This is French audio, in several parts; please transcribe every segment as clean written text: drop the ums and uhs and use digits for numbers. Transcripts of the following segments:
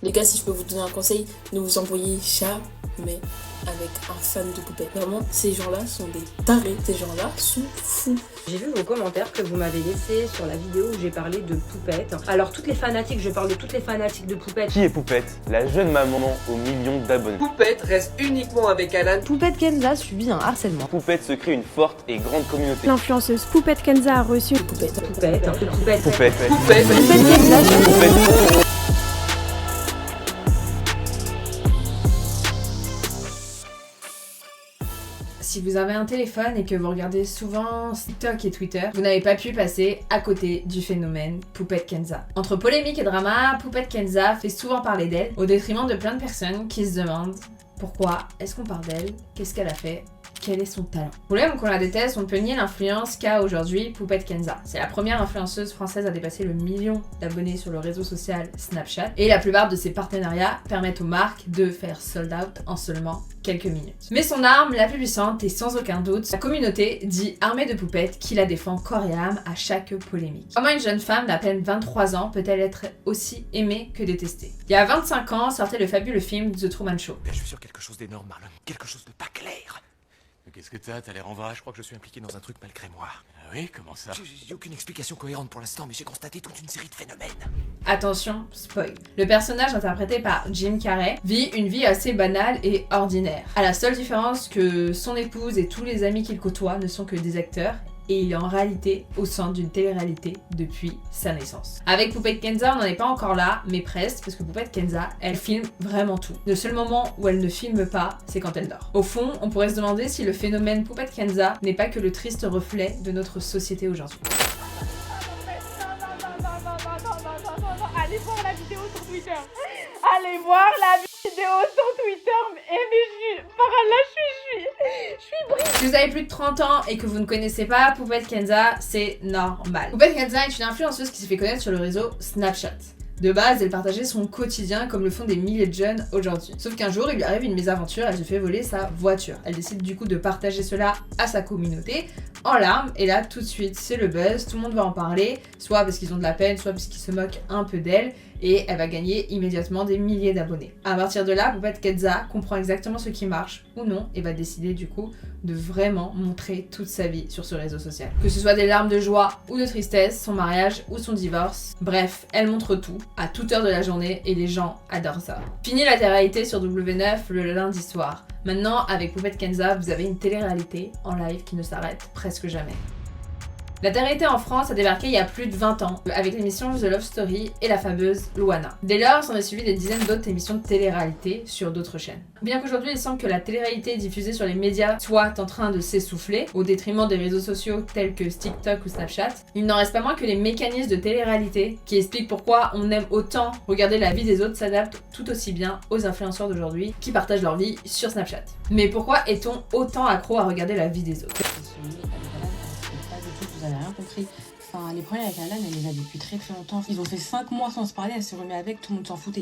Les gars, si je peux vous donner un conseil, ne vous embrouillez jamais avec un fan de poupette. Vraiment, ces gens-là sont des tarés, ces gens-là sont fous. J'ai vu vos commentaires que vous m'avez laissés sur la vidéo où j'ai parlé de Poupette. Alors toutes les fanatiques, je parle de toutes les fanatiques de Poupette. Qui est Poupette? La jeune maman aux millions d'abonnés. Poupette reste uniquement avec Alan. Poupette Kenza subit un harcèlement. Poupette se crée une forte et grande communauté. L'influenceuse Poupette Kenza a reçu Poupette. Poupette. Kenza. Poupette. Si vous avez un téléphone et que vous regardez souvent TikTok et Twitter, vous n'avez pas pu passer à côté du phénomène Poupette Kenza. Entre polémique et drama, Poupette Kenza fait souvent parler d'elle, au détriment de plein de personnes qui se demandent pourquoi est-ce qu'on parle d'elle, qu'est-ce qu'elle a fait, quel est son talent. Vous voulez qu'on la déteste, on peut nier l'influence qu'a aujourd'hui Poupette Kenza. C'est la première influenceuse française à dépasser le 1 million d'abonnés sur le réseau social Snapchat, et la plupart de ses partenariats permettent aux marques de faire sold out en seulement quelques minutes. Mais son arme la plus puissante est sans aucun doute la communauté dit armée de poupettes qui la défend corps et âme à chaque polémique. Comment une jeune femme d'à peine 23 ans peut-elle être aussi aimée que détestée? Il y a 25 ans sortait le fabuleux film The Truman Show. Je suis sur quelque chose d'énorme, Marlon. Quelque chose de pas clair. Qu'est-ce que t'as? T'as l'air en vrai. Je crois que je suis impliqué dans un truc malgré moi. Ah oui, comment ça? J'ai aucune explication cohérente pour l'instant, mais j'ai constaté toute une série de phénomènes. Attention, spoil. Le personnage interprété par Jim Carrey vit une vie assez banale et ordinaire. À la seule différence que son épouse et tous les amis qu'il côtoie ne sont que des acteurs, et il est en réalité au centre d'une télé-réalité depuis sa naissance. Avec Poupette Kenza, on n'en est pas encore là, mais presque, parce que Poupette Kenza, elle filme vraiment tout. Le seul moment où elle ne filme pas, c'est quand elle dort. Au fond, on pourrait se demander si le phénomène Poupette Kenza n'est pas que le triste reflet de notre société aujourd'hui. Allez voir la vidéo sur Twitter. Allez voir la vidéo sur Twitter. Mais par là, je suis brise. Si vous avez plus de 30 ans et que vous ne connaissez pas Poupette Kenza, c'est normal. Poupette Kenza est une influenceuse qui s'est fait connaître sur le réseau Snapchat. De base, elle partageait son quotidien comme le font des milliers de jeunes aujourd'hui. Sauf qu'un jour, il lui arrive une mésaventure, elle se fait voler sa voiture. Elle décide du coup de partager cela à sa communauté en larmes, et là, tout de suite, c'est le buzz, tout le monde va en parler, soit parce qu'ils ont de la peine, soit parce qu'ils se moquent un peu d'elle, et elle va gagner immédiatement des milliers d'abonnés. À partir de là, Poupette Kenza comprend exactement ce qui marche ou non, et va décider du coup de vraiment montrer toute sa vie sur ce réseau social. Que ce soit des larmes de joie ou de tristesse, son mariage ou son divorce, bref, elle montre tout, à toute heure de la journée, et les gens adorent ça. Fini la télé-réalité sur W9 le lundi soir. Maintenant, avec Poupette Kenza, vous avez une télé-réalité en live qui ne s'arrête presque jamais. La télé-réalité en France a débarqué il y a plus de 20 ans, avec l'émission The Love Story et la fameuse Loana. Dès lors, s'en est suivi des dizaines d'autres émissions de télé-réalité sur d'autres chaînes. Bien qu'aujourd'hui il semble que la télé-réalité diffusée sur les médias soit en train de s'essouffler, au détriment des réseaux sociaux tels que TikTok ou Snapchat, il n'en reste pas moins que les mécanismes de télé-réalité qui expliquent pourquoi on aime autant regarder la vie des autres s'adaptent tout aussi bien aux influenceurs d'aujourd'hui qui partagent leur vie sur Snapchat. Mais pourquoi est-on autant accro à regarder la vie des autres? Vous avez rien compris. Enfin, les problèmes avec Alan, elle les a depuis très longtemps. Ils ont fait 5 mois sans se parler, elle se remet avec, tout le monde s'en foutait.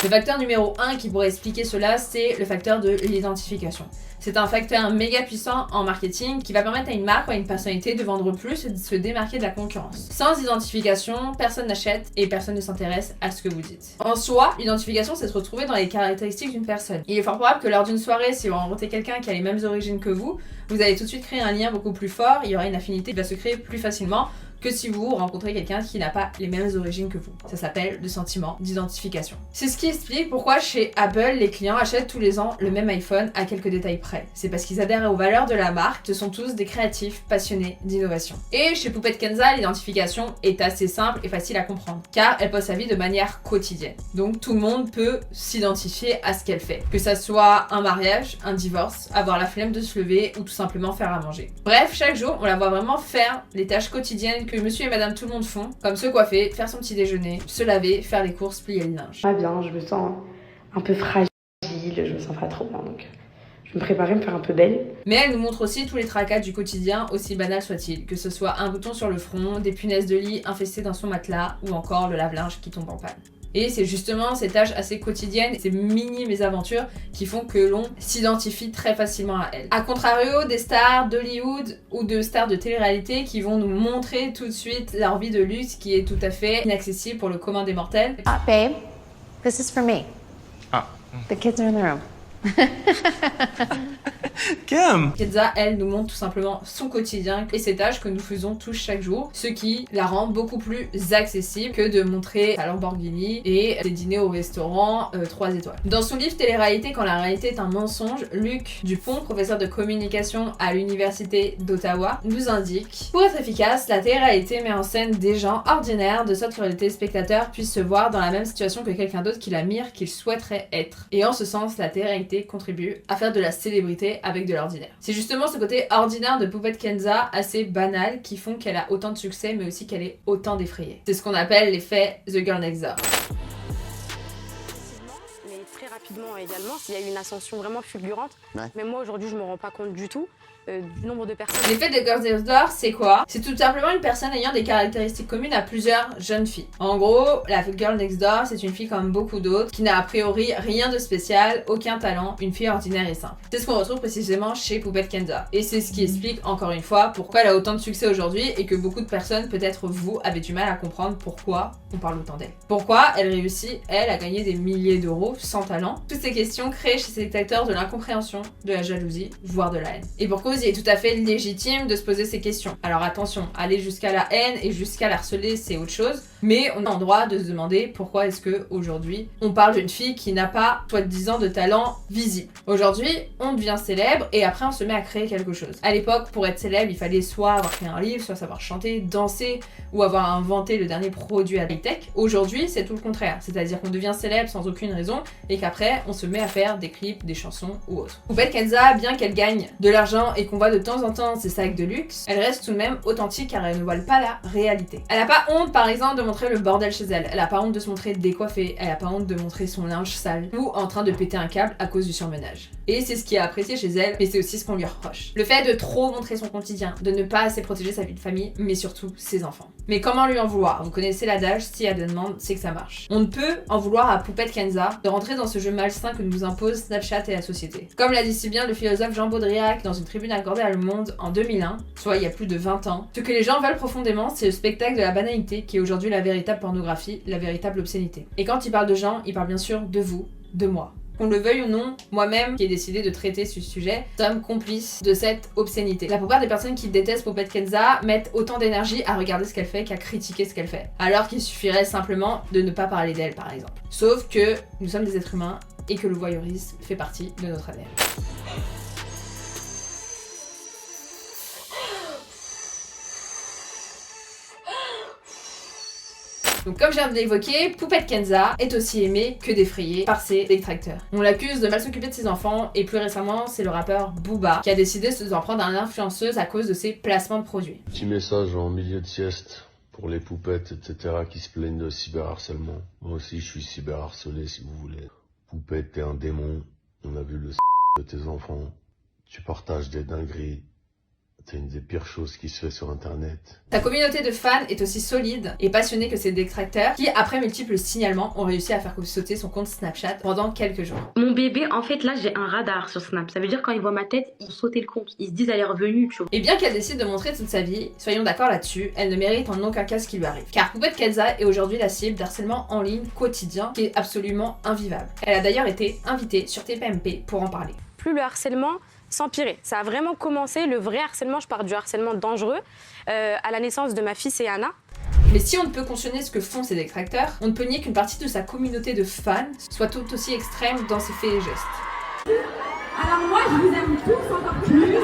Le facteur numéro 1 qui pourrait expliquer cela, c'est le facteur de l'identification. C'est un facteur méga puissant en marketing qui va permettre à une marque ou à une personnalité de vendre plus et de se démarquer de la concurrence. Sans identification, personne n'achète et personne ne s'intéresse à ce que vous dites. En soi, l'identification, c'est se retrouver dans les caractéristiques d'une personne. Il est fort probable que lors d'une soirée, si vous rencontrez quelqu'un qui a les mêmes origines que vous allez tout de suite créer un lien beaucoup plus fort, il y aura une affinité qui va se créer plus facilement que si vous rencontrez quelqu'un qui n'a pas les mêmes origines que vous. Ça s'appelle le sentiment d'identification. C'est ce qui explique pourquoi chez Apple, les clients achètent tous les ans le même iPhone à quelques détails près. C'est parce qu'ils adhèrent aux valeurs de la marque, ce sont tous des créatifs passionnés d'innovation. Et chez Poupette Kenza, l'identification est assez simple et facile à comprendre, car elle poste sa vie de manière quotidienne. Donc tout le monde peut s'identifier à ce qu'elle fait. Que ça soit un mariage, un divorce, avoir la flemme de se lever ou tout simplement faire à manger. Bref, chaque jour, on la voit vraiment faire les tâches quotidiennes que monsieur et madame tout le monde font, comme se coiffer, faire son petit déjeuner, se laver, faire les courses, plier le linge. Pas bien, je me sens un peu fragile, je me sens pas trop bien, donc je me préparais à me faire un peu belle. Mais elle nous montre aussi tous les tracas du quotidien, aussi banal soit-il, que ce soit un bouton sur le front, des punaises de lit infestées dans son matelas, ou encore le lave-linge qui tombe en panne. Et c'est justement ces tâches assez quotidiennes, ces mini mésaventures qui font que l'on s'identifie très facilement à elles. A contrario des stars d'Hollywood ou de stars de télé-réalité qui vont nous montrer tout de suite leur vie de luxe qui est tout à fait inaccessible pour le commun des mortels. Ah, babe, This is for me. Ah. The kids are in the room. Kenza, elle, nous montre tout simplement son quotidien et ses tâches que nous faisons tous chaque jour, ce qui la rend beaucoup plus accessible que de montrer sa Lamborghini et des dîners au restaurant 3 étoiles. Dans son livre Télé-réalité, quand la réalité est un mensonge, Luc Dupont, professeur de communication à l'université d'Ottawa, nous indique: pour être efficace, la télé-réalité met en scène des gens ordinaires de sorte que les téléspectateurs puissent se voir dans la même situation que quelqu'un d'autre qui l'admire, qu'il souhaiterait être. Et en ce sens, la télé-réalité contribue à faire de la célébrité avec de l'ordinaire. C'est justement ce côté ordinaire de Poupette Kenza, assez banal, qui font qu'elle a autant de succès, mais aussi qu'elle est autant défrayée. C'est ce qu'on appelle l'effet The Girl Next Door. Mais très rapidement également, s'il y a eu une ascension vraiment fulgurante. Ouais. Mais moi aujourd'hui, je me rends pas compte du tout du nombre de personnes. L'effet de Girl Next Door, c'est quoi? C'est tout simplement une personne ayant des caractéristiques communes à plusieurs jeunes filles. En gros, la Girl Next Door, c'est une fille comme beaucoup d'autres, qui n'a a priori rien de spécial, aucun talent, une fille ordinaire et simple. C'est ce qu'on retrouve précisément chez Poupette Kenza. Et c'est ce qui explique, encore une fois, pourquoi elle a autant de succès aujourd'hui et que beaucoup de personnes, peut-être vous, avez du mal à comprendre pourquoi on parle autant d'elle. Pourquoi elle réussit, elle, à gagner des milliers d'euros sans talent. Toutes ces questions créent chez ses spectateurs de l'incompréhension, de la jalousie, voire de la haine. Et pour cause, il est tout à fait légitime de se poser ces questions. Alors attention, aller jusqu'à la haine et jusqu'à la harceler, c'est autre chose, mais on a le droit de se demander pourquoi est-ce que aujourd'hui on parle d'une fille qui n'a pas, soi-disant, de talent visible. Aujourd'hui, on devient célèbre et après on se met à créer quelque chose. À l'époque, pour être célèbre, il fallait soit avoir créé un livre, soit savoir chanter, danser ou avoir inventé le dernier produit à high-tech. Aujourd'hui, c'est tout le contraire, c'est-à-dire qu'on devient célèbre sans aucune raison et qu'après, on se met à faire des clips, des chansons ou autre. Poupette Kenza, bien qu'elle gagne de l'argent et qu'on voit de temps en temps ses sacs de luxe, elle reste tout de même authentique car elle ne voile pas la réalité. Elle n'a pas honte, par exemple, de montrer le bordel chez elle. Elle a pas honte de se montrer décoiffée. Elle a pas honte de montrer son linge sale ou en train de péter un câble à cause du surmenage. Et c'est ce qui est apprécié chez elle, mais c'est aussi ce qu'on lui reproche. Le fait de trop montrer son quotidien, de ne pas assez protéger sa vie de famille, mais surtout ses enfants. Mais comment lui en vouloir? Vous connaissez l'adage, si elle demande, c'est que ça marche. On ne peut en vouloir à Poupette Kenza de rentrer dans ce jeu malsain que nous impose Snapchat et la société. Comme l'a dit si bien le philosophe Jean Baudriac dans une tribune accordée à Le Monde en 2001, soit il y a plus de 20 ans, ce que les gens veulent profondément, c'est le spectacle de la banalité qui est aujourd'hui la véritable pornographie, la véritable obscénité. Et quand il parle de gens, il parle bien sûr de vous, de moi. Qu'on le veuille ou non, moi-même qui ai décidé de traiter ce sujet, sommes complices de cette obscénité. La plupart des personnes qui détestent Poupette Kenza mettent autant d'énergie à regarder ce qu'elle fait qu'à critiquer ce qu'elle fait. Alors qu'il suffirait simplement de ne pas parler d'elle par exemple. Sauf que nous sommes des êtres humains et que le voyeurisme fait partie de notre ADN. Donc comme je viens de l'évoquer, Poupette Kenza est aussi aimée que défrayée par ses détracteurs. On l'accuse de mal s'occuper de ses enfants et plus récemment, c'est le rappeur Booba qui a décidé de s'en prendre à l'influenceuse à cause de ses placements de produits. Petit message en milieu de sieste pour les poupettes, etc. qui se plaignent de cyberharcèlement. Moi aussi, je suis cyberharcelé si vous voulez. Poupette, t'es un démon. On a vu le de tes enfants. Tu partages des dingueries. C'est une des pires choses qui se fait sur internet. Ta communauté de fans est aussi solide et passionnée que ses détracteurs qui, après multiples signalements, ont réussi à faire sauter son compte Snapchat pendant quelques jours. Mon bébé, en fait, là, j'ai un radar sur Snap. Ça veut dire quand ils voient ma tête, ils sautent le compte. Ils se disent elle est revenue, tu vois. Et bien qu'elle décide de montrer toute sa vie, soyons d'accord là-dessus, elle ne mérite en aucun cas ce qui lui arrive. Car Poupette Kenza est aujourd'hui la cible d'harcèlement en ligne quotidien qui est absolument invivable. Elle a d'ailleurs été invitée sur TPMP pour en parler. Plus le harcèlement s'empirer. Ça a vraiment commencé, le vrai harcèlement, je parle du harcèlement dangereux, à la naissance de ma fille Céana. Mais si on ne peut cautionner ce que font ses détracteurs, on ne peut nier qu'une partie de sa communauté de fans soit tout aussi extrême dans ses faits et gestes. Alors moi, je vous aime tous encore plus.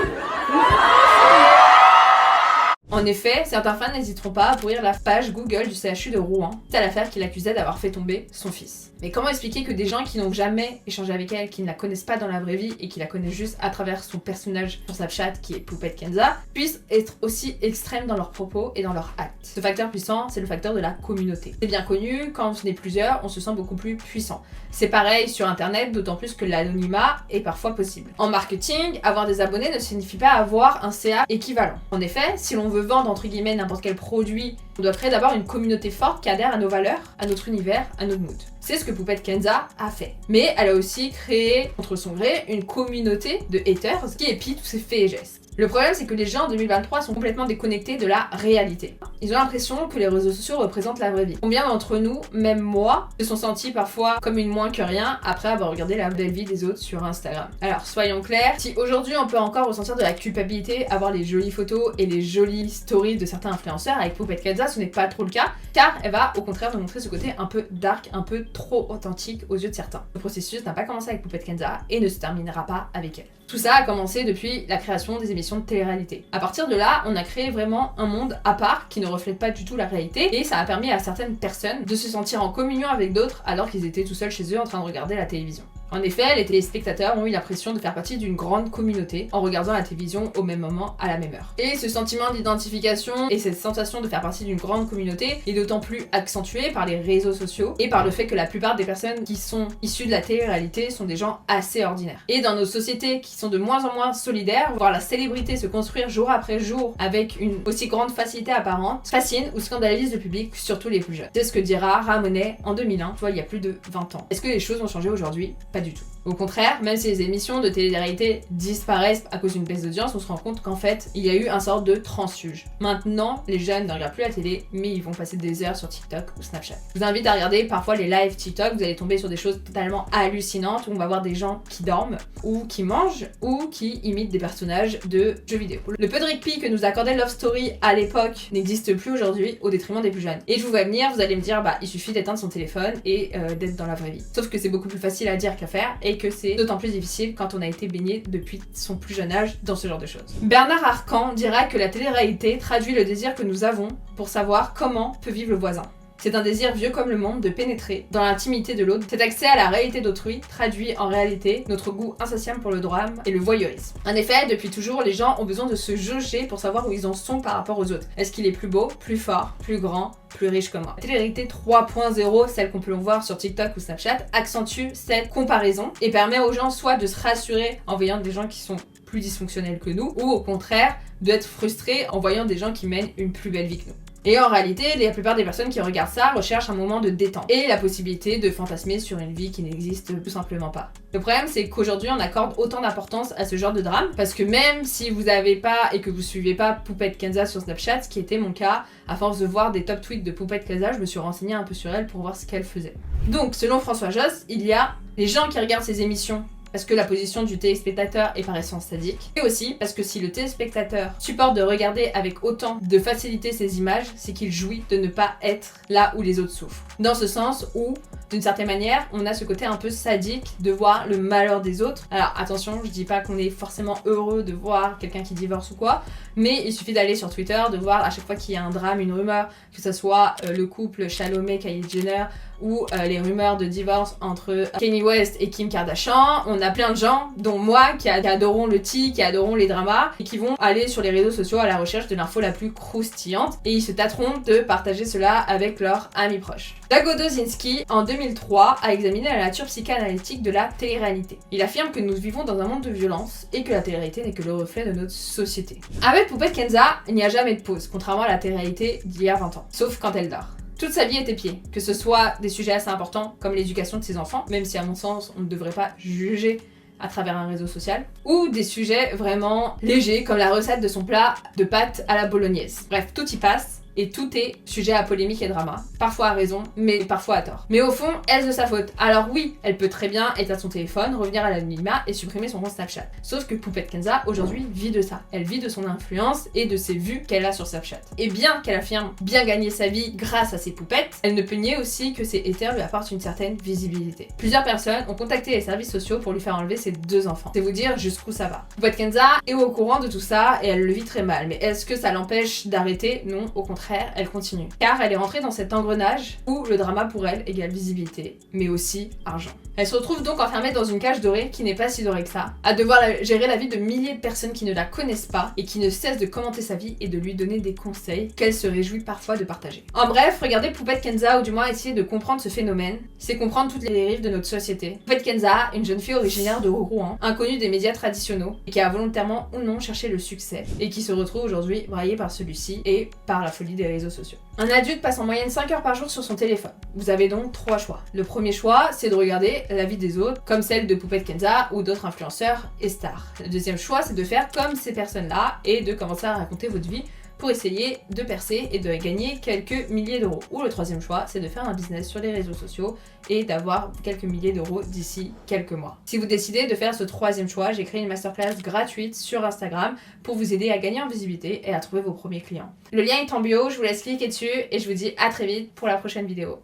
En effet, certains fans n'hésiteront pas à pourrir la page Google du CHU de Rouen. C'est l'affaire qui l'accusait d'avoir fait tomber son fils. Mais comment expliquer que des gens qui n'ont jamais échangé avec elle, qui ne la connaissent pas dans la vraie vie et qui la connaissent juste à travers son personnage sur Snapchat qui est Poupette Kenza, puissent être aussi extrêmes dans leurs propos et dans leurs actes? Ce facteur puissant, c'est le facteur de la communauté. C'est bien connu, quand on est plusieurs, on se sent beaucoup plus puissant. C'est pareil sur internet, d'autant plus que l'anonymat est parfois possible. En marketing, avoir des abonnés ne signifie pas avoir un CA équivalent. En effet, si l'on veut vendre entre guillemets n'importe quel produit, on doit créer d'abord une communauté forte qui adhère à nos valeurs, à notre univers, à notre mood. C'est ce que Poupette Kenza a fait. Mais elle a aussi créé, contre son gré, une communauté de haters qui épient tous ses faits et gestes. Le problème, c'est que les gens en 2023 sont complètement déconnectés de la réalité. Ils ont l'impression que les réseaux sociaux représentent la vraie vie. Combien d'entre nous, même moi, se sont sentis parfois comme une moins que rien après avoir regardé la belle vie des autres sur Instagram. Alors, soyons clairs, si aujourd'hui on peut encore ressentir de la culpabilité à voir les jolies photos et les jolies stories de certains influenceurs, avec Poupette Kenza, ce n'est pas trop le cas, car elle va au contraire nous montrer ce côté un peu dark, un peu trop authentique aux yeux de certains. Le processus n'a pas commencé avec Poupette Kenza et ne se terminera pas avec elle. Tout ça a commencé depuis la création des émissions de télé-réalité. À partir de là, on a créé vraiment un monde à part qui ne reflète pas du tout la réalité et ça a permis à certaines personnes de se sentir en communion avec d'autres alors qu'ils étaient tout seuls chez eux en train de regarder la télévision. En effet, les téléspectateurs ont eu l'impression de faire partie d'une grande communauté en regardant la télévision au même moment, à la même heure. Et ce sentiment d'identification et cette sensation de faire partie d'une grande communauté est d'autant plus accentué par les réseaux sociaux et par le fait que la plupart des personnes qui sont issues de la télé-réalité sont des gens assez ordinaires. Et dans nos sociétés qui sont de moins en moins solidaires, voir la célébrité se construire jour après jour avec une aussi grande facilité apparente fascine ou scandalise le public, surtout les plus jeunes. C'est ce que dira Ramonet en 2001, il y a plus de 20 ans. Est-ce que les choses ont changé aujourd'hui ? Pas du tout. Au contraire, même si les émissions de télé-réalité disparaissent à cause d'une baisse d'audience, on se rend compte qu'en fait, il y a eu un sorte de transfuge. Maintenant, les jeunes ne regardent plus la télé, mais ils vont passer des heures sur TikTok ou Snapchat. Je vous invite à regarder parfois les lives TikTok, vous allez tomber sur des choses totalement hallucinantes où on va voir des gens qui dorment, ou qui mangent, ou qui imitent des personnages de jeux vidéo. Le peu de ricpi que nous accordait Love Story à l'époque n'existe plus aujourd'hui au détriment des plus jeunes. Et je vous vois venir, vous allez me dire, il suffit d'éteindre son téléphone et d'être dans la vraie vie. Sauf que c'est beaucoup plus facile à dire qu'à faire et que c'est d'autant plus difficile quand on a été baigné depuis son plus jeune âge dans ce genre de choses. Bernard Arcan dira que la télé-réalité traduit le désir que nous avons pour savoir comment peut vivre le voisin. C'est un désir vieux comme le monde de pénétrer dans l'intimité de l'autre. Cet accès à la réalité d'autrui traduit en réalité notre goût insatiable pour le drame et le voyeurisme. En effet, depuis toujours, les gens ont besoin de se jauger pour savoir où ils en sont par rapport aux autres. Est-ce qu'il est plus beau, plus fort, plus grand, plus riche que moi? La télé-réalité 3.0, celle qu'on peut voir sur TikTok ou Snapchat, accentue cette comparaison et permet aux gens soit de se rassurer en voyant des gens qui sont plus dysfonctionnels que nous, ou au contraire, d'être frustrés en voyant des gens qui mènent une plus belle vie que nous. Et en réalité, la plupart des personnes qui regardent ça recherchent un moment de détente et la possibilité de fantasmer sur une vie qui n'existe tout simplement pas. Le problème, c'est qu'aujourd'hui, on accorde autant d'importance à ce genre de drame parce que même si vous n'avez pas et que vous suivez pas Poupette Kenza sur Snapchat, ce qui était mon cas, à force de voir des top tweets de Poupette Kenza, je me suis renseignée un peu sur elle pour voir ce qu'elle faisait. Donc, selon François Josse, il y a les gens qui regardent ces émissions parce que la position du téléspectateur est par essence sadique, et aussi parce que si le téléspectateur supporte de regarder avec autant de facilité ces images, c'est qu'il jouit de ne pas être là où les autres souffrent. Dans ce sens où, d'une certaine manière, on a ce côté un peu sadique de voir le malheur des autres. Alors attention, je dis pas qu'on est forcément heureux de voir quelqu'un qui divorce ou quoi, mais il suffit d'aller sur Twitter, de voir à chaque fois qu'il y a un drame, une rumeur, que ce soit le couple Chalamet-Kylie Jenner, ou les rumeurs de divorce entre Kanye West et Kim Kardashian. On a plein de gens, dont moi, qui adorons le tea, qui adorons les dramas, et qui vont aller sur les réseaux sociaux à la recherche de l'info la plus croustillante, et ils se tâteront de partager cela avec leurs amis proches. Dagodozinski, en 2003, a examiné la nature psychanalytique de la télé-réalité. Il affirme que nous vivons dans un monde de violence, et que la télé-réalité n'est que le reflet de notre société. Avec Poupette Kenza, il n'y a jamais de pause, contrairement à la télé-réalité d'il y a 20 ans, sauf quand elle dort. Toute sa vie est épiée, que ce soit des sujets assez importants comme l'éducation de ses enfants, même si à mon sens on ne devrait pas juger à travers un réseau social, ou des sujets vraiment légers comme la recette de son plat de pâtes à la bolognaise. Bref, tout y passe. Et tout est sujet à polémique et drama. Parfois à raison, mais parfois à tort. Mais au fond, est-ce de sa faute? Alors oui, elle peut très bien éteindre son téléphone, revenir à l'anonymat et supprimer son compte Snapchat. Sauf que Poupette Kenza, aujourd'hui, vit de ça. Elle vit de son influence et de ses vues qu'elle a sur Snapchat. Et bien qu'elle affirme bien gagner sa vie grâce à ses poupettes, elle ne peut nier aussi que ses haters lui apportent une certaine visibilité. Plusieurs personnes ont contacté les services sociaux pour lui faire enlever ses 2 enfants. C'est vous dire jusqu'où ça va. Poupette Kenza est au courant de tout ça et elle le vit très mal. Mais est-ce que ça l'empêche d'arrêter? Non, au contraire. Elle continue. Car elle est rentrée dans cet engrenage où le drama pour elle égale visibilité, mais aussi argent. Elle se retrouve donc enfermée dans une cage dorée qui n'est pas si dorée que ça, à devoir gérer la vie de milliers de personnes qui ne la connaissent pas et qui ne cessent de commenter sa vie et de lui donner des conseils qu'elle se réjouit parfois de partager. En bref, regardez Poupette Kenza ou du moins essayer de comprendre ce phénomène, c'est comprendre toutes les dérives de notre société. Poupette Kenza, une jeune fille originaire de Rouen, inconnue des médias traditionnels et qui a volontairement ou non cherché le succès et qui se retrouve aujourd'hui braillée par celui-ci et par la folie vie des réseaux sociaux. Un adulte passe en moyenne 5 heures par jour sur son téléphone. Vous avez donc 3 choix. Le premier choix, c'est de regarder la vie des autres, comme celle de Poupette Kenza ou d'autres influenceurs et stars. Le deuxième choix, c'est de faire comme ces personnes-là et de commencer à raconter votre vie pour essayer de percer et de gagner quelques milliers d'euros. Ou le troisième choix, c'est de faire un business sur les réseaux sociaux et d'avoir quelques milliers d'euros d'ici quelques mois. Si vous décidez de faire ce troisième choix, j'ai créé une masterclass gratuite sur Instagram pour vous aider à gagner en visibilité et à trouver vos premiers clients. Le lien est en bio, je vous laisse cliquer dessus et je vous dis à très vite pour la prochaine vidéo.